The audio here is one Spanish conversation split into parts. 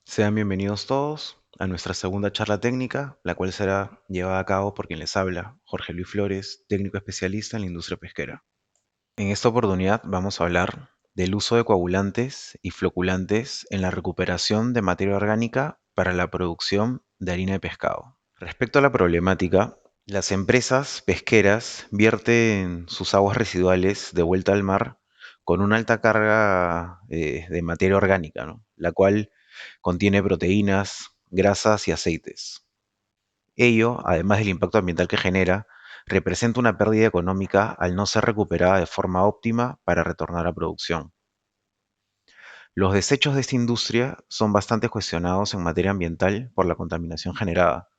Sean bienvenidos todos a nuestra segunda charla técnica, la cual será llevada a cabo por quien les habla, Jorge Luis Flores, técnico especialista en la industria pesquera. En esta oportunidad vamos a hablar del uso de coagulantes y floculantes en la recuperación de materia orgánica para la producción de harina de pescado. Respecto a la problemática, las empresas pesqueras vierten sus aguas residuales de vuelta al mar con una alta carga de materia orgánica, ¿no? La cual contiene proteínas, grasas y aceites. Ello, además del impacto ambiental que genera, representa una pérdida económica al no ser recuperada de forma óptima para retornar a producción. Los desechos de esta industria son bastante cuestionados en materia ambiental por la contaminación generada,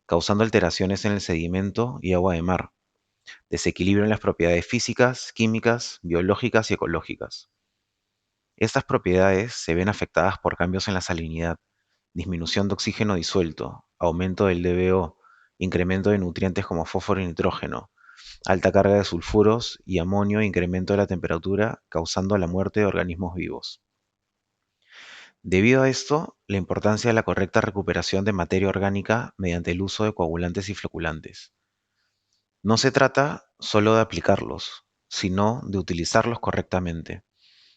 causando alteraciones en el sedimento y agua de mar, desequilibrio en las propiedades físicas, químicas, biológicas y ecológicas. Estas propiedades se ven afectadas por cambios en la salinidad, disminución de oxígeno disuelto, aumento del DBO, incremento de nutrientes como fósforo y nitrógeno, alta carga de sulfuros y amonio e incremento de la temperatura, causando la muerte de organismos vivos. Debido a esto, la importancia de la correcta recuperación de materia orgánica mediante el uso de coagulantes y floculantes. No se trata solo de aplicarlos, sino de utilizarlos correctamente,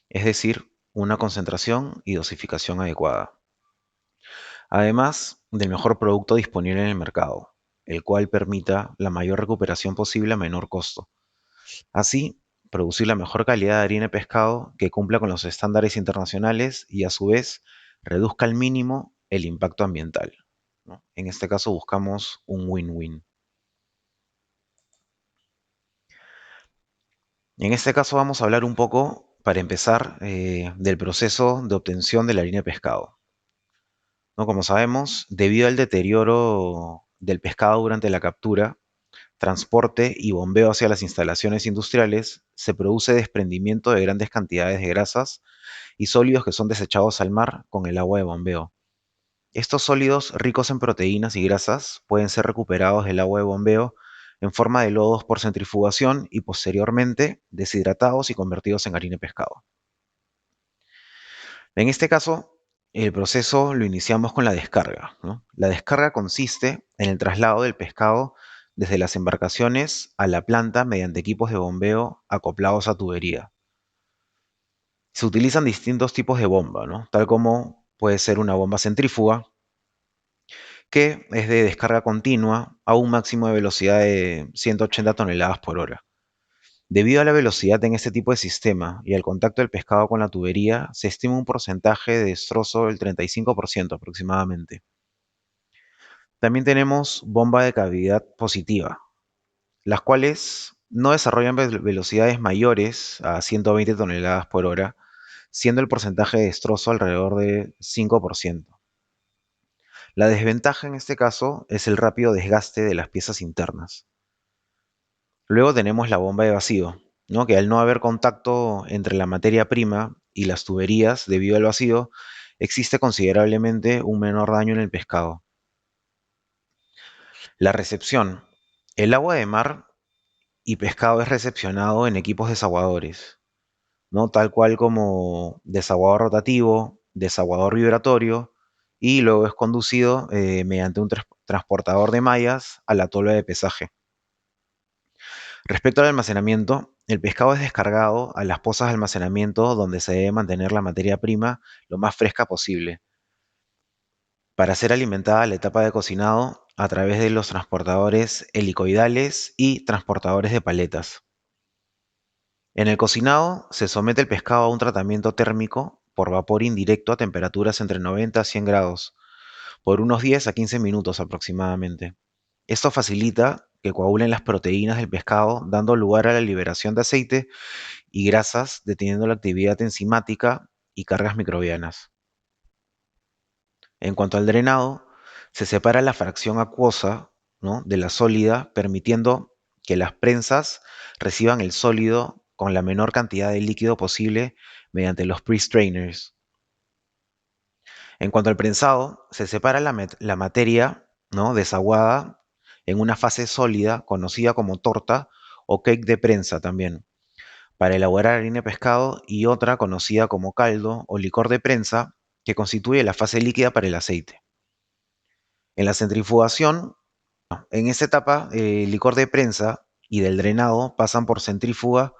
es decir, una concentración y dosificación adecuada. Además del mejor producto disponible en el mercado, el cual permita la mayor recuperación posible a menor costo. Así, producir la mejor calidad de harina de pescado que cumpla con los estándares internacionales y a su vez reduzca al mínimo el impacto ambiental, ¿no? En este caso buscamos un win-win. En este caso vamos a hablar un poco, para empezar, del proceso de obtención de la harina de pescado, ¿no? Como sabemos, debido al deterioro del pescado durante la captura, transporte y bombeo hacia las instalaciones industriales, se produce desprendimiento de grandes cantidades de grasas y sólidos que son desechados al mar con el agua de bombeo. Estos sólidos ricos en proteínas y grasas pueden ser recuperados del agua de bombeo en forma de lodos por centrifugación y posteriormente deshidratados y convertidos en harina de pescado. En este caso, el proceso lo iniciamos con la descarga, ¿no? La descarga consiste en el traslado del pescado desde las embarcaciones a la planta mediante equipos de bombeo acoplados a tubería. Se utilizan distintos tipos de bomba, ¿no? Tal como puede ser una bomba centrífuga, que es de descarga continua a un máximo de velocidad de 180 toneladas por hora. Debido a la velocidad en este tipo de sistema y al contacto del pescado con la tubería, se estima un porcentaje de destrozo del 35% aproximadamente. También tenemos bomba de cavidad positiva, las cuales no desarrollan velocidades mayores a 120 toneladas por hora, siendo el porcentaje de destrozo alrededor de 5%. La desventaja en este caso es el rápido desgaste de las piezas internas. Luego tenemos la bomba de vacío, ¿no? Que al no haber contacto entre la materia prima y las tuberías debido al vacío, existe considerablemente un menor daño en el pescado. La recepción. El agua de mar y pescado es recepcionado en equipos desaguadores, ¿no? Tal cual como desaguador rotativo, desaguador vibratorio, y luego es conducido mediante un transportador de mallas a la tóloga de pesaje. Respecto al almacenamiento, el pescado es descargado a las pozas de almacenamiento donde se debe mantener la materia prima lo más fresca posible, para ser alimentada a la etapa de cocinado a través de los transportadores helicoidales y transportadores de paletas. En el cocinado se somete el pescado a un tratamiento térmico por vapor indirecto a temperaturas entre 90 a 100 grados, por unos 10 a 15 minutos aproximadamente. Esto facilita que coagulen las proteínas del pescado, dando lugar a la liberación de aceite y grasas, deteniendo la actividad enzimática y cargas microbianas. En cuanto al drenado, se separa la fracción acuosa, ¿no?, de la sólida, permitiendo que las prensas reciban el sólido con la menor cantidad de líquido posible mediante los pre-strainers. En cuanto al prensado, se separa la materia, ¿no?, desaguada en una fase sólida conocida como torta o cake de prensa también, para elaborar harina de pescado, y otra conocida como caldo o licor de prensa que constituye la fase líquida para el aceite. En la centrifugación, en esta etapa, el licor de prensa y del drenado pasan por centrífuga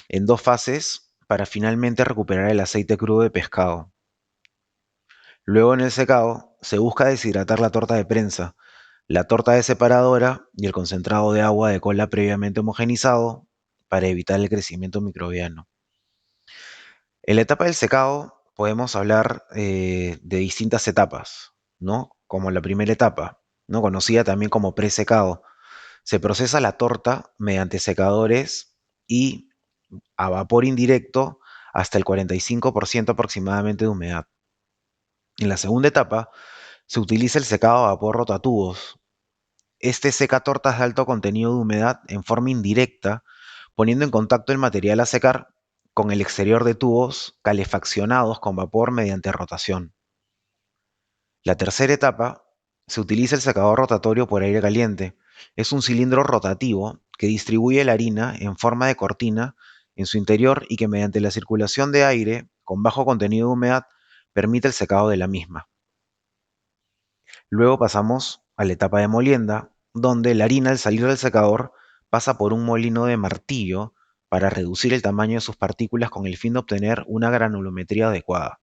en dos fases para finalmente recuperar el aceite crudo de pescado. Luego en el secado se busca deshidratar la torta de prensa, la torta de separadora y el concentrado de agua de cola previamente homogenizado para evitar el crecimiento microbiano. En la etapa del secado podemos hablar de distintas etapas, ¿no? Como la primera etapa, ¿no? Conocida también como presecado. Se procesa la torta mediante secadores y a vapor indirecto hasta el 45% aproximadamente de humedad. En la segunda etapa se utiliza el secado a vapor rotatubos. Este seca tortas de alto contenido de humedad en forma indirecta, poniendo en contacto el material a secar con el exterior de tubos calefaccionados con vapor mediante rotación. La tercera etapa se utiliza el secador rotatorio por aire caliente. Es un cilindro rotativo que distribuye la harina en forma de cortina en su interior y que mediante la circulación de aire con bajo contenido de humedad permite el secado de la misma. Luego pasamos a la etapa de molienda, donde la harina al salir del secador pasa por un molino de martillo para reducir el tamaño de sus partículas con el fin de obtener una granulometría adecuada.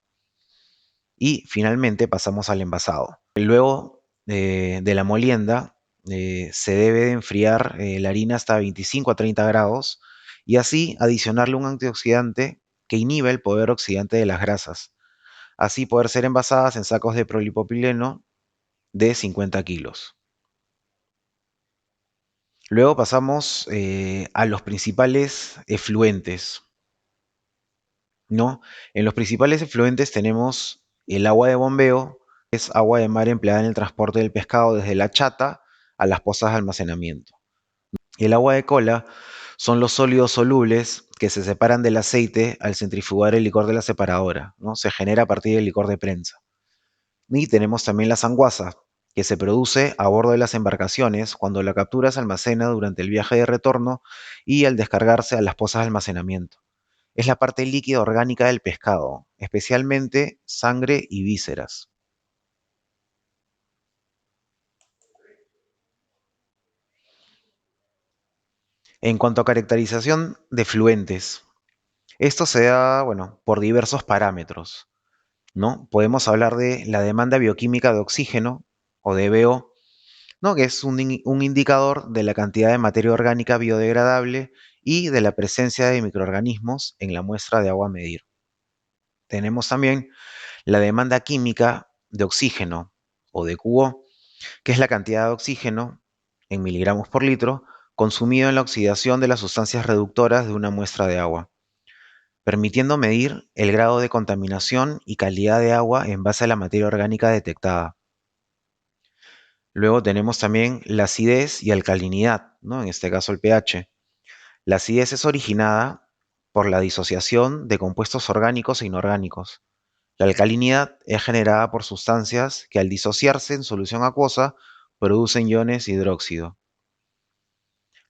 Y finalmente pasamos al envasado. Luego de la molienda se debe de enfriar la harina hasta 25 a 30 grados y así adicionarle un antioxidante que inhibe el poder oxidante de las grasas. Así poder ser envasadas en sacos de polipropileno de 50 kilos. Luego pasamos a los principales efluentes, ¿no? En los principales efluentes tenemos el agua de bombeo, que es agua de mar empleada en el transporte del pescado desde la chata a las pozas de almacenamiento. El agua de cola son los sólidos solubles que se separan del aceite al centrifugar el licor de la separadora, ¿no? Se genera a partir del licor de prensa. Y tenemos también la sanguaza, que se produce a bordo de las embarcaciones cuando la captura se almacena durante el viaje de retorno y al descargarse a las pozas de almacenamiento. Es la parte líquida orgánica del pescado, especialmente sangre y vísceras. En cuanto a caracterización de fluentes, esto se da, bueno, por diversos parámetros, ¿no? Podemos hablar de la demanda bioquímica de oxígeno o de BO, ¿no? Que es un indicador de la cantidad de materia orgánica biodegradable y de la presencia de microorganismos en la muestra de agua a medir. Tenemos también la demanda química de oxígeno o de QO, que es la cantidad de oxígeno en miligramos por litro consumido en la oxidación de las sustancias reductoras de una muestra de agua, permitiendo medir el grado de contaminación y calidad de agua en base a la materia orgánica detectada. Luego tenemos también la acidez y alcalinidad, ¿no? En este caso el pH. La acidez es originada por la disociación de compuestos orgánicos e inorgánicos. La alcalinidad es generada por sustancias que al disociarse en solución acuosa producen iones hidróxido.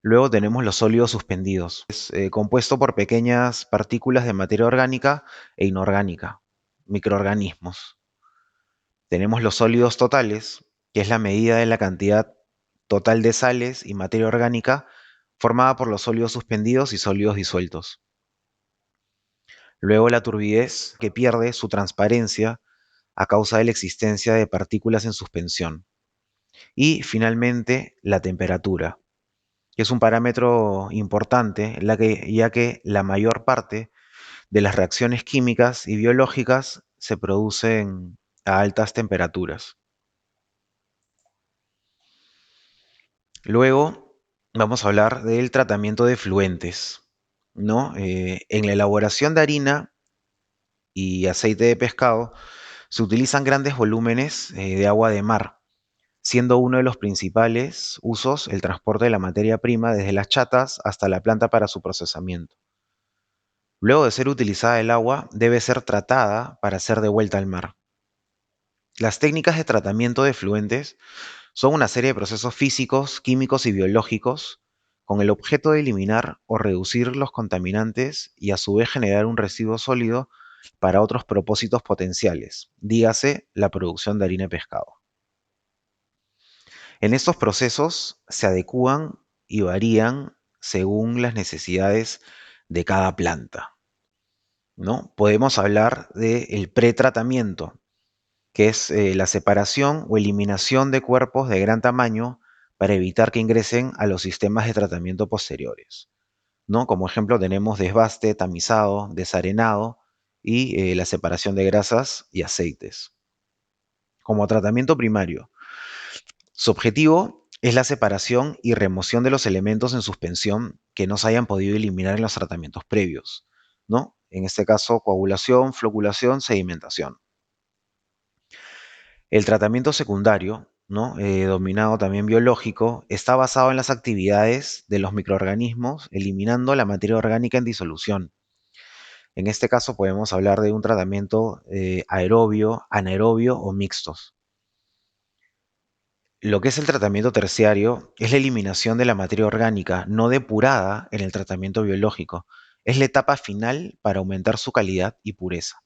Luego tenemos los sólidos suspendidos. Es compuesto por pequeñas partículas de materia orgánica e inorgánica, microorganismos. Tenemos los sólidos totales, que es la medida de la cantidad total de sales y materia orgánica formada por los sólidos suspendidos y sólidos disueltos. Luego la turbidez, que pierde su transparencia a causa de la existencia de partículas en suspensión. Y finalmente la temperatura, que es un parámetro importante, ya que la mayor parte de las reacciones químicas y biológicas se producen a altas temperaturas. Luego vamos a hablar del tratamiento de fluentes, ¿no? En la elaboración de harina y aceite de pescado se utilizan grandes volúmenes de agua de mar, siendo uno de los principales usos el transporte de la materia prima desde las chatas hasta la planta para su procesamiento. Luego de ser utilizada el agua, debe ser tratada para ser devuelta al mar. Las técnicas de tratamiento de fluentes son una serie de procesos físicos, químicos y biológicos con el objeto de eliminar o reducir los contaminantes y a su vez generar un residuo sólido para otros propósitos potenciales, dígase la producción de harina y pescado. En estos procesos se adecúan y varían según las necesidades de cada planta, ¿no? Podemos hablar del pretratamiento, que es la separación o eliminación de cuerpos de gran tamaño para evitar que ingresen a los sistemas de tratamiento posteriores, ¿no? Como ejemplo tenemos desbaste, tamizado, desarenado y la separación de grasas y aceites. Como tratamiento primario, su objetivo es la separación y remoción de los elementos en suspensión que no se hayan podido eliminar en los tratamientos previos, ¿no? En este caso, coagulación, floculación, sedimentación. El tratamiento secundario, ¿no? Dominado también biológico, está basado en las actividades de los microorganismos, eliminando la materia orgánica en disolución. En este caso podemos hablar de un tratamiento aerobio, anaerobio o mixtos. Lo que es el tratamiento terciario es la eliminación de la materia orgánica no depurada en el tratamiento biológico. Es la etapa final para aumentar su calidad y pureza.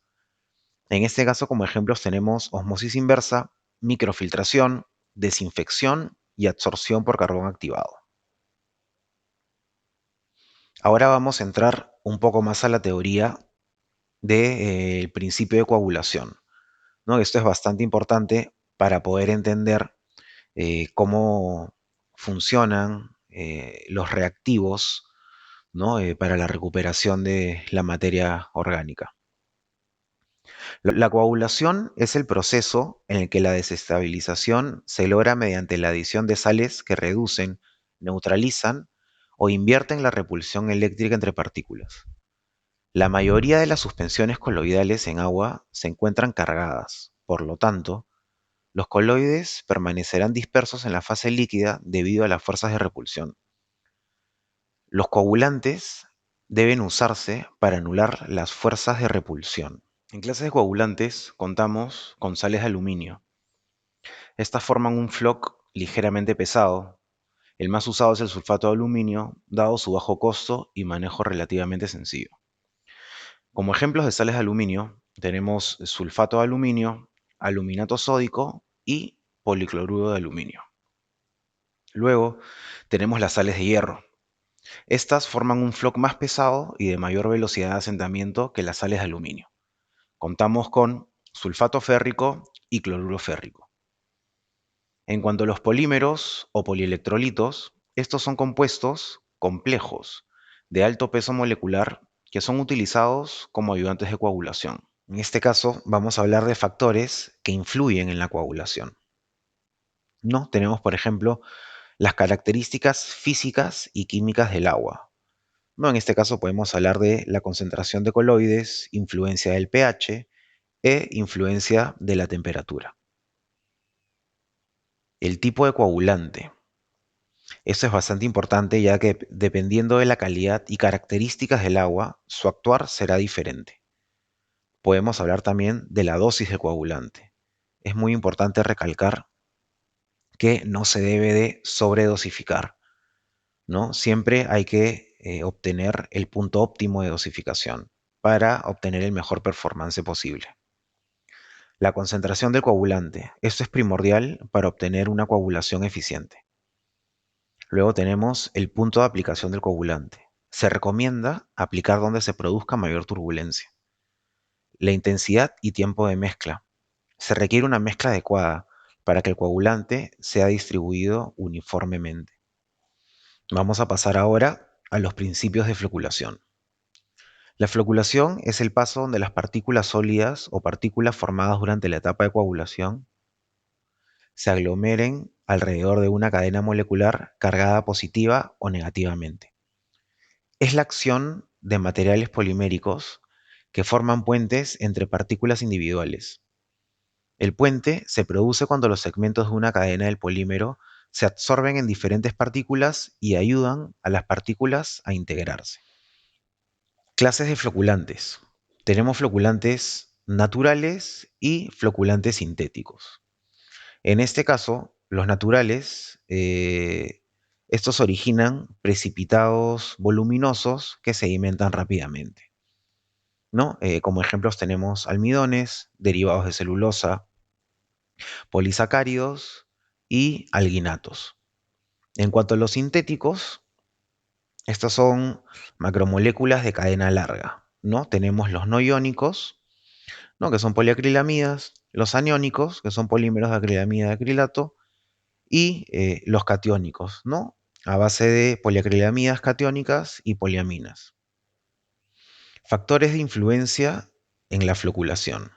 En este caso, como ejemplos, tenemos osmosis inversa, microfiltración, desinfección y absorción por carbón activado. Ahora vamos a entrar un poco más a la teoría del principio de coagulación, ¿no? Esto es bastante importante para poder entender cómo funcionan los reactivos, ¿no? Para la recuperación de la materia orgánica. La coagulación es el proceso en el que la desestabilización se logra mediante la adición de sales que reducen, neutralizan o invierten la repulsión eléctrica entre partículas. La mayoría de las suspensiones coloidales en agua se encuentran cargadas, por lo tanto, los coloides permanecerán dispersos en la fase líquida debido a las fuerzas de repulsión. Los coagulantes deben usarse para anular las fuerzas de repulsión. En clases de coagulantes contamos con sales de aluminio. Estas forman un floc ligeramente pesado. El más usado es el sulfato de aluminio, dado su bajo costo y manejo relativamente sencillo. Como ejemplos de sales de aluminio tenemos sulfato de aluminio, aluminato sódico y policloruro de aluminio. Luego tenemos las sales de hierro. Estas forman un floc más pesado y de mayor velocidad de asentamiento que las sales de aluminio. Contamos con sulfato férrico y cloruro férrico. En cuanto a los polímeros o polielectrolitos, estos son compuestos complejos de alto peso molecular que son utilizados como ayudantes de coagulación. En este caso, vamos a hablar de factores que influyen en la coagulación. ¿No? Tenemos, por ejemplo, las características físicas y químicas del agua. ¿No? En este caso podemos hablar de la concentración de coloides, influencia del pH e influencia de la temperatura. El tipo de coagulante. Esto es bastante importante ya que dependiendo de la calidad y características del agua, su actuar será diferente. Podemos hablar también de la dosis del coagulante. Es muy importante recalcar que no se debe de sobredosificar, ¿no? Siempre hay que obtener el punto óptimo de dosificación para obtener el mejor performance posible. La concentración del coagulante. Esto es primordial para obtener una coagulación eficiente. Luego tenemos el punto de aplicación del coagulante. Se recomienda aplicar donde se produzca mayor turbulencia. La intensidad y tiempo de mezcla. Se requiere una mezcla adecuada para que el coagulante sea distribuido uniformemente. Vamos a pasar ahora a los principios de floculación. La floculación es el paso donde las partículas sólidas o partículas formadas durante la etapa de coagulación se aglomeren alrededor de una cadena molecular cargada positiva o negativamente. Es la acción de materiales poliméricos que forman puentes entre partículas individuales. El puente se produce cuando los segmentos de una cadena del polímero se absorben en diferentes partículas y ayudan a las partículas a integrarse. Clases de floculantes. Tenemos floculantes naturales y floculantes sintéticos. En este caso, los naturales, estos originan precipitados voluminosos que sedimentan rápidamente. ¿no? Como ejemplos tenemos almidones, derivados de celulosa, polisacáridos y alginatos. En cuanto a los sintéticos, estos son macromoléculas de cadena larga, ¿no? Tenemos los no iónicos, ¿no? Que son poliacrilamidas, los aniónicos, que son polímeros de acrilamida de acrilato, y los catiónicos, ¿no? A base de poliacrilamidas catiónicas y poliaminas. Factores de influencia en la floculación.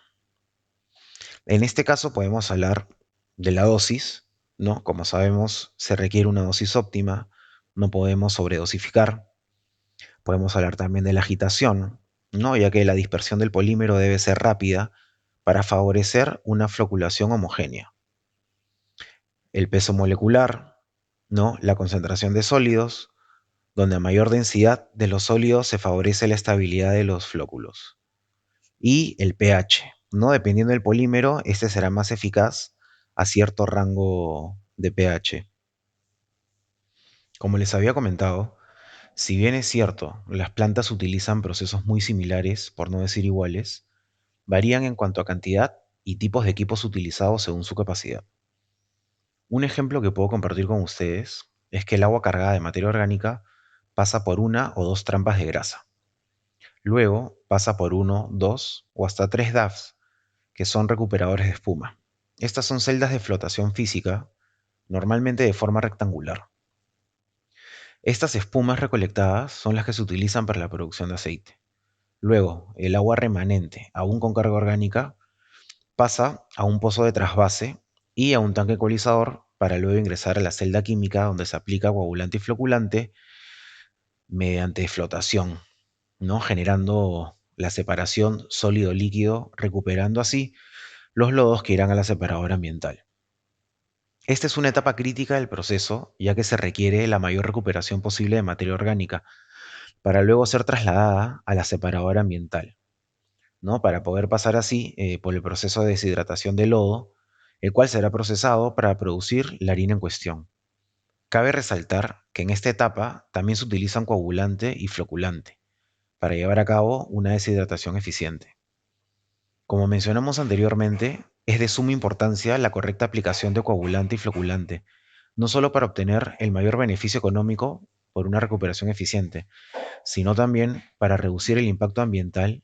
En este caso podemos hablar de la dosis, ¿no? Como sabemos, se requiere una dosis óptima, no podemos sobredosificar. Podemos hablar también de la agitación, ¿no? Ya que la dispersión del polímero debe ser rápida para favorecer una floculación homogénea. El peso molecular, ¿no? La concentración de sólidos, donde a mayor densidad de los sólidos se favorece la estabilidad de los flóculos. Y el pH, ¿no? Dependiendo del polímero, este será más eficaz a cierto rango de pH. Como les había comentado, si bien es cierto, las plantas utilizan procesos muy similares, por no decir iguales, varían en cuanto a cantidad y tipos de equipos utilizados según su capacidad. Un ejemplo que puedo compartir con ustedes es que el agua cargada de materia orgánica pasa por una o dos trampas de grasa. Luego pasa por uno, dos o hasta tres DAFs, que son recuperadores de espuma. Estas son celdas de flotación física, normalmente de forma rectangular. Estas espumas recolectadas son las que se utilizan para la producción de aceite. Luego, el agua remanente, aún con carga orgánica, pasa a un pozo de trasvase y a un tanque ecualizador para luego ingresar a la celda química donde se aplica coagulante y floculante mediante flotación, ¿no? Generando la separación sólido-líquido, recuperando así los lodos que irán a la separadora ambiental. Esta es una etapa crítica del proceso, ya que se requiere la mayor recuperación posible de materia orgánica para luego ser trasladada a la separadora ambiental, ¿no? Para poder pasar así por el proceso de deshidratación del lodo, el cual será procesado para producir la harina en cuestión. Cabe resaltar que en esta etapa también se utiliza un coagulante y floculante para llevar a cabo una deshidratación eficiente. Como mencionamos anteriormente, es de suma importancia la correcta aplicación de coagulante y floculante, no solo para obtener el mayor beneficio económico por una recuperación eficiente, sino también para reducir el impacto ambiental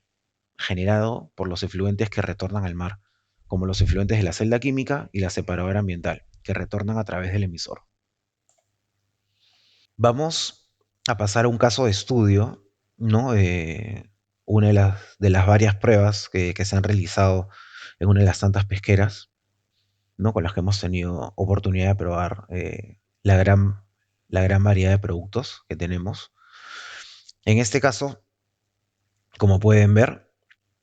generado por los efluentes que retornan al mar, como los efluentes de la celda química y la separadora ambiental, que retornan a través del emisor. Vamos a pasar a un caso de estudio, ¿no? Una de las varias pruebas que se han realizado en una de las tantas pesqueras, ¿no? Con las que hemos tenido oportunidad de probar la gran variedad de productos que tenemos. En este caso, como pueden ver,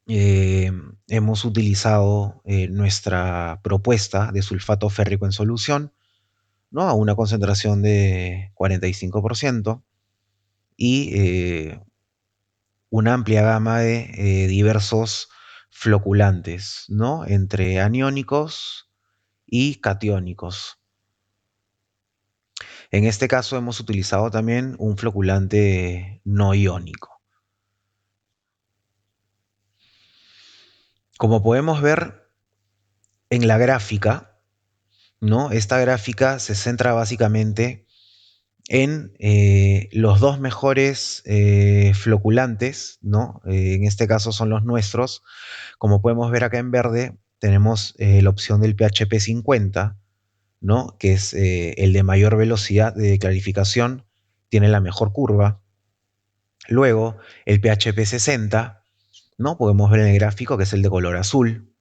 eh, hemos utilizado nuestra propuesta de sulfato férrico en solución, ¿no? A una concentración de 45% y una amplia gama de diversos floculantes, ¿no? Entre aniónicos y catiónicos. En este caso hemos utilizado también un floculante no iónico. Como podemos ver en la gráfica, ¿no? Esta gráfica se centra básicamente en los dos mejores floculantes, ¿no? En este caso son los nuestros. Como podemos ver acá en verde, tenemos la opción del PHP 50, ¿no? Que es el de mayor velocidad de clarificación, tiene la mejor curva. Luego, el PHP 60, ¿no? Podemos ver en el gráfico que es el de color azul,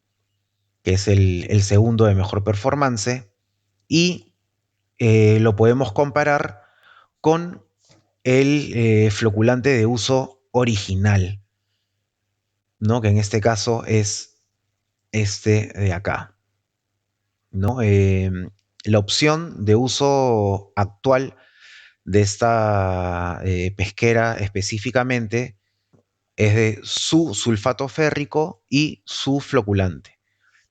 que es el segundo de mejor performance. Y lo podemos comparar con el floculante de uso original, ¿no? Que en este caso es este de acá, ¿no? La opción de uso actual de esta pesquera específicamente es de su sulfato férrico y su floculante.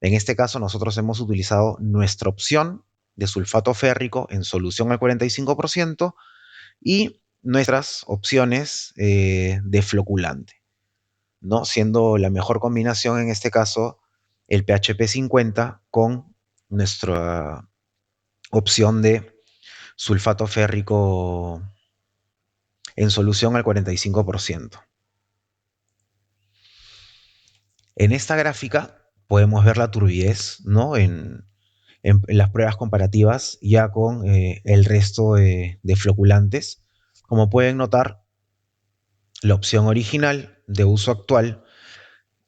En este caso nosotros hemos utilizado nuestra opción de sulfato férrico en solución al 45% y nuestras opciones de floculante. ¿no? Siendo la mejor combinación en este caso el PHP 50 con nuestra opción de sulfato férrico en solución al 45%. En esta gráfica podemos ver la turbidez, ¿no? En las pruebas comparativas ya con el resto de floculantes. Como pueden notar, la opción original de uso actual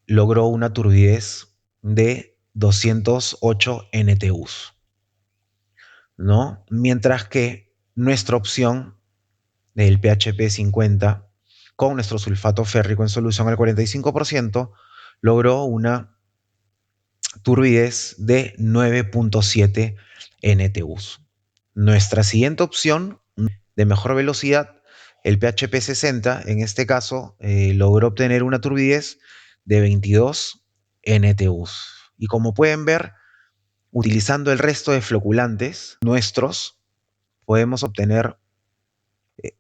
logró una turbidez de 208 NTUs, ¿no? Mientras que nuestra opción del PHP 50 con nuestro sulfato férrico en solución al 45% logró una turbidez de 9.7 NTUs. Nuestra siguiente opción de mejor velocidad, el PHP 60, en este caso, logró obtener una turbidez de 22 NTUs. Y como pueden ver, utilizando el resto de floculantes nuestros, podemos obtener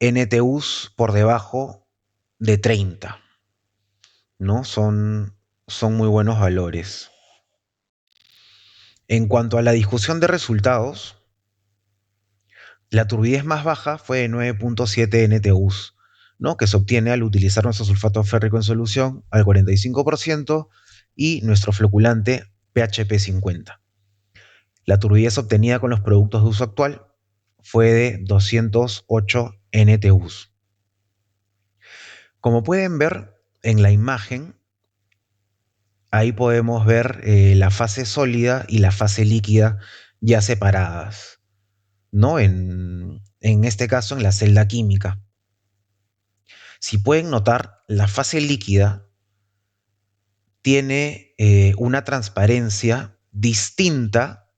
NTUs por debajo de 30, ¿no? Son muy buenos valores. En cuanto a la discusión de resultados, la turbidez más baja fue de 9.7 NTUs, ¿no? Que se obtiene al utilizar nuestro sulfato férrico en solución al 45% y nuestro floculante PHP 50. La turbidez obtenida con los productos de uso actual fue de 208 NTUs. Como pueden ver en la imagen, ahí podemos ver la fase sólida y la fase líquida ya separadas, ¿no? En este caso, en la celda química. Si pueden notar, la fase líquida tiene una transparencia distinta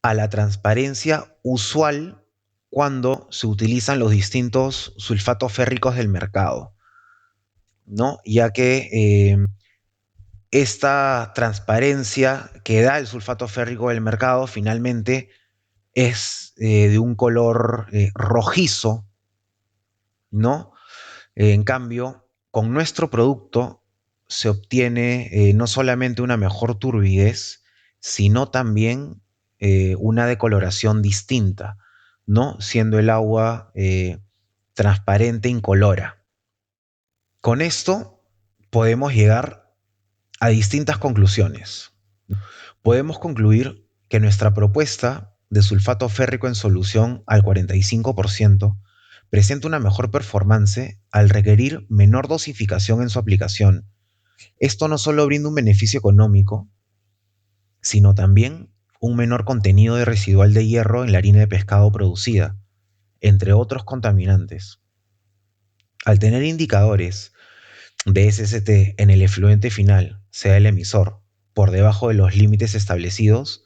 a la transparencia usual cuando se utilizan los distintos sulfatos férricos del mercado, ¿no? Ya que esta transparencia que da el sulfato férrico del mercado finalmente es de un color rojizo, ¿no? En cambio, con nuestro producto se obtiene no solamente una mejor turbidez, sino también una decoloración distinta, ¿no? Siendo el agua transparente e incolora. Con esto podemos llegar a distintas conclusiones. Podemos concluir que nuestra propuesta de sulfato férrico en solución al 45% presenta una mejor performance al requerir menor dosificación en su aplicación. Esto no solo brinda un beneficio económico, sino también un menor contenido de residual de hierro en la harina de pescado producida, entre otros contaminantes. Al tener indicadores de SST en el efluente final, sea el emisor, por debajo de los límites establecidos,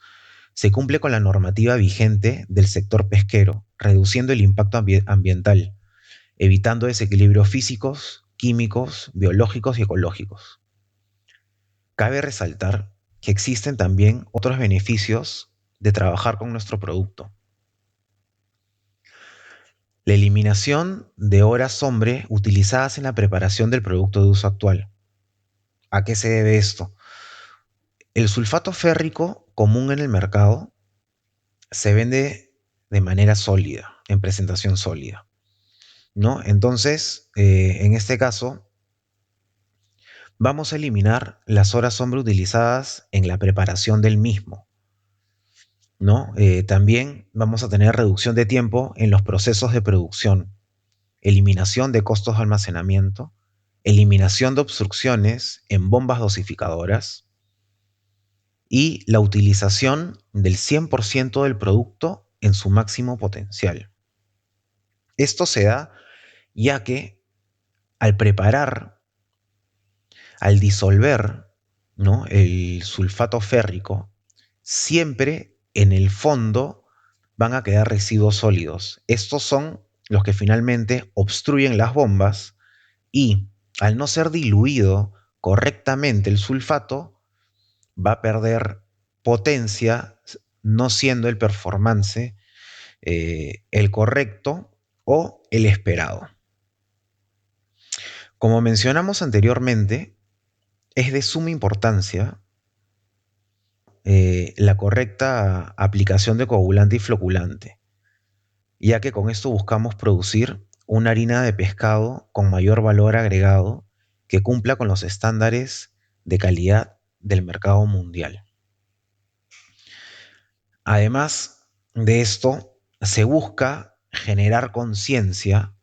se cumple con la normativa vigente del sector pesquero, reduciendo el impacto ambiental, evitando desequilibrios físicos, químicos, biológicos y ecológicos. Cabe resaltar que existen también otros beneficios de trabajar con nuestro producto. La eliminación de horas hombre utilizadas en la preparación del producto de uso actual. ¿A qué se debe esto? El sulfato férrico común en el mercado se vende de manera sólida, en presentación sólida, ¿no? Entonces, en este caso, vamos a eliminar las horas sombra utilizadas en la preparación del mismo, ¿no? También vamos a tener reducción de tiempo en los procesos de producción, eliminación de costos de almacenamiento, eliminación de obstrucciones en bombas dosificadoras y la utilización del 100% del producto en su máximo potencial. Esto se da ya que al preparar, al disolver, ¿no? El sulfato férrico, siempre en el fondo van a quedar residuos sólidos. Estos son los que finalmente obstruyen las bombas y al no ser diluido correctamente el sulfato, va a perder potencia, no siendo el performance el correcto o el esperado. Como mencionamos anteriormente, Es de suma importancia la correcta aplicación de coagulante y floculante, ya que con esto buscamos producir una harina de pescado con mayor valor agregado que cumpla con los estándares de calidad del mercado mundial. Además de esto, se busca generar conciencia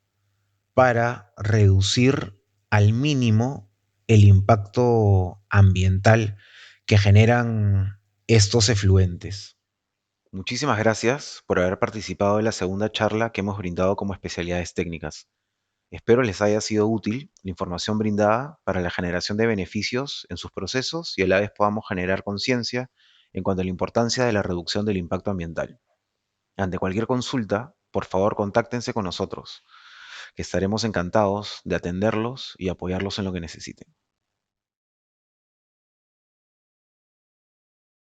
para reducir al mínimo el impacto ambiental que generan estos efluentes. Muchísimas gracias por haber participado en la segunda charla que hemos brindado como especialidades técnicas. Espero les haya sido útil la información brindada para la generación de beneficios en sus procesos y a la vez podamos generar conciencia en cuanto a la importancia de la reducción del impacto ambiental. Ante cualquier consulta, por favor contáctense con nosotros, que estaremos encantados de atenderlos y apoyarlos en lo que necesiten.